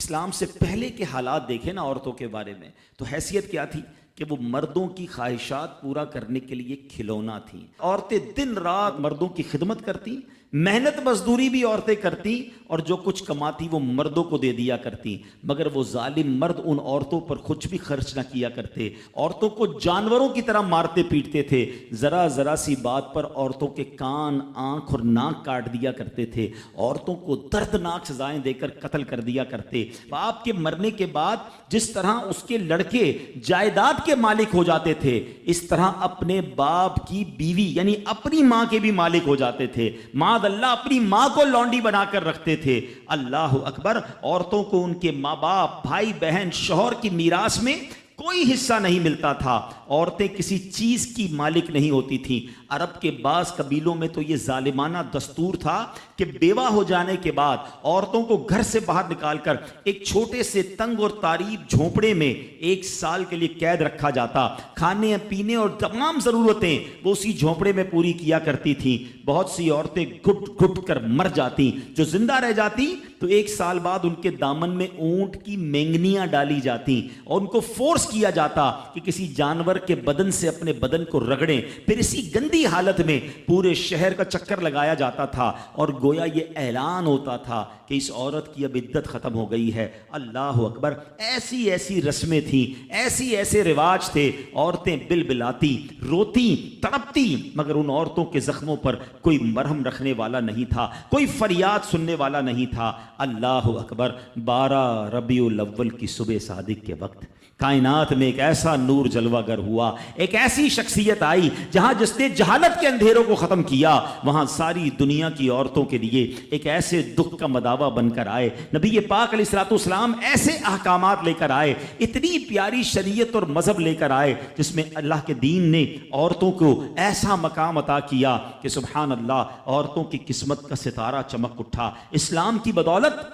اسلام سے پہلے کے حالات دیکھیں نا عورتوں کے بارے میں، تو حیثیت کیا تھی کہ وہ مردوں کی خواہشات پورا کرنے کے لیے کھلونا تھیں۔ عورتیں دن رات مردوں کی خدمت کرتی، محنت مزدوری بھی عورتیں کرتی، اور جو کچھ کماتی وہ مردوں کو دے دیا کرتی، مگر وہ ظالم مرد ان عورتوں پر کچھ بھی خرچ نہ کیا کرتے، عورتوں کو جانوروں کی طرح مارتے پیٹتے تھے، ذرا ذرا سی بات پر عورتوں کے کان، آنکھ اور ناک کاٹ دیا کرتے تھے، عورتوں کو دردناک سزائیں دے کر قتل کر دیا کرتے۔ باپ کے مرنے کے بعد جس طرح اس کے لڑکے جائیداد کے مالک ہو جاتے تھے، اس طرح اپنے باپ کی بیوی یعنی اپنی ماں کے بھی مالک ہو جاتے تھے۔ معاذ اللہ اپنی ماں کو لونڈی بنا کر رکھتے تھے۔ اللہ اکبر۔ عورتوں کو ان کے ماں باپ، بھائی بہن، شوہر کی میراث میں کوئی حصہ نہیں ملتا تھا، عورتیں کسی چیز کی مالک نہیں ہوتی تھیں۔ عرب کے بعض قبیلوں میں تو یہ ظالمانہ دستور تھا کہ بیوہ ہو جانے کے بعد عورتوں کو گھر سے باہر نکال کر ایک چھوٹے سے تنگ اور تاریب جھونپڑے میں 1 سال کے لیے قید رکھا جاتا، کھانے پینے اور تمام ضرورتیں وہ اسی جھونپڑے میں پوری کیا کرتی تھیں۔ بہت سی عورتیں گھٹ گھٹ کر مر جاتی، جو زندہ رہ جاتی تو 1 سال بعد ان کے دامن میں اونٹ کی مینگنیاں ڈالی جاتی اور ان کو فورس کیا جاتا کہ کسی جانور کے بدن سے اپنے بدن کو رگڑیں، پھر اسی گندی حالت میں پورے شہر کا چکر لگایا جاتا تھا اور گویا یہ اعلان ہوتا تھا کہ اس عورت کی اب عدت ختم ہو گئی ہے۔ اللہ اکبر۔ ایسی ایسی رسمیں تھیں، ایسے رواج تھے، عورتیں بلبلاتی، روتی، تڑپتی، مگر ان عورتوں کے زخموں پر کوئی مرہم رکھنے والا نہیں تھا، کوئی فریاد سننے والا نہیں تھا۔ اللہ اکبر۔ 12 ربیع الاول کی صبح صادق کے وقت کائنات میں ایک ایسا نور جلوہ گر ہوا، ایک ایسی شخصیت آئی جہاں جس نے جہالت کے اندھیروں کو ختم کیا، وہاں ساری دنیا کی عورتوں کے لیے ایک ایسے دکھ کا مداوا بن کر آئے۔ نبی پاک علیہ الصلوۃ والسلام ایسے احکامات لے کر آئے، اتنی پیاری شریعت اور مذہب لے کر آئے جس میں اللہ کے دین نے عورتوں کو ایسا مقام عطا کیا کہ سبحان اللہ، عورتوں کی قسمت کا ستارہ چمک اٹھا۔ اسلام کی بدولت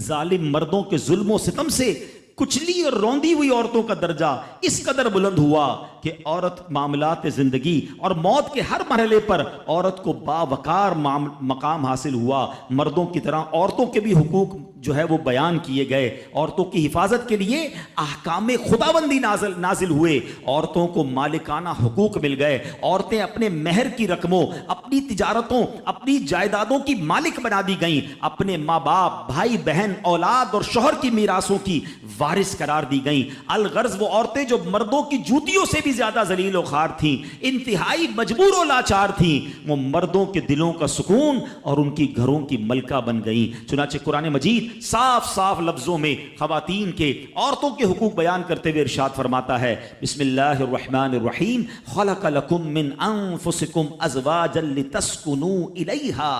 ظالم مردوں کے ظلم و ستم سے کچلی اور روندی ہوئی عورتوں کا درجہ اس قدر بلند ہوا کہ عورت معاملات زندگی اور موت کے ہر مرحلے پر عورت کو باوقار مقام حاصل ہوا۔ مردوں کی طرح عورتوں کے بھی حقوق جو ہے وہ بیان کیے گئے، عورتوں کی حفاظت کے لیے احکام خداوندی نازل ہوئے، عورتوں کو مالکانہ حقوق مل گئے، عورتیں اپنے مہر کی رقموں، اپنی تجارتوں، اپنی جائیدادوں کی مالک بنا دی گئیں، اپنے ماں باپ، بھائی بہن، اولاد اور شوہر کی میراثوں کی وارث قرار دی گئیں۔ الغرض وہ عورتیں جو مردوں کی جوتیوں سے بھی زیادہ ذلیل و خوار تھیں، انتہائی مجبور و لاچار تھیں، وہ مردوں کے دلوں کا سکون اور ان کی گھروں کی ملکہ بن گئیں۔ چنانچہ قرآن مجید صاف صاف لفظوں میں خواتین کے، عورتوں کے حقوق بیان کرتے ہوئے ارشاد فرماتا ہے، بسم اللہ الرحمن الرحیم، خلق لکم من انفسکم ازواجا لتسکنوا الیہا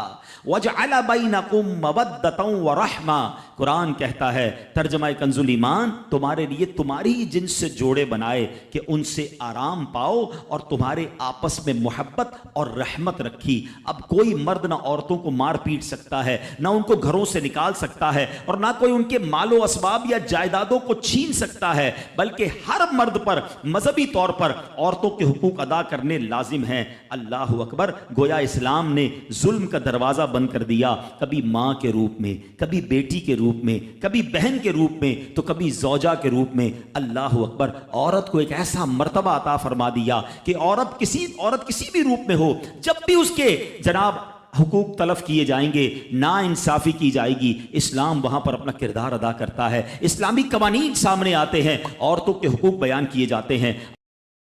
وجعل بینکم مودۃ ورحمہ۔ قرآن کہتا ہے، ترجمہ کنز الایمان، تمہارے لیے تمہاری جنس سے جوڑے بنائے کہ ان سے آرام پاؤ اور تمہارے آپس میں محبت اور رحمت رکھی۔ اب کوئی مرد نہ عورتوں کو مار پیٹ سکتا ہے، نہ ان کو گھروں سے نکال سکتا ہے، اور نہ کوئی ان کے مال و اسباب یا جائیدادوں کو چھین سکتا ہے، بلکہ ہر مرد پر مذہبی طور پر عورتوں کے حقوق ادا کرنے لازم ہیں۔ اللہ اکبر۔ گویا اسلام نے ظلم کا دروازہ بند کر دیا، کبھی ماں کے روپ میں، کبھی بیٹی کے روپ میں، کبھی بہن کے روپ میں، تو کبھی زوجہ کے روپ میں۔ اللہ اکبر۔ عورت کو ایک ایسا مرتبہ عطا فرما دیا کہ عورت کسی بھی روپ میں ہو، جب بھی اس کے جناب حقوق تلف کیے جائیں گے، نا انصافی کی جائے گی، اسلام وہاں پر اپنا کردار ادا کرتا ہے۔ اسلامی قوانین سامنے آتے ہیں، عورتوں کے حقوق بیان کیے جاتے ہیں۔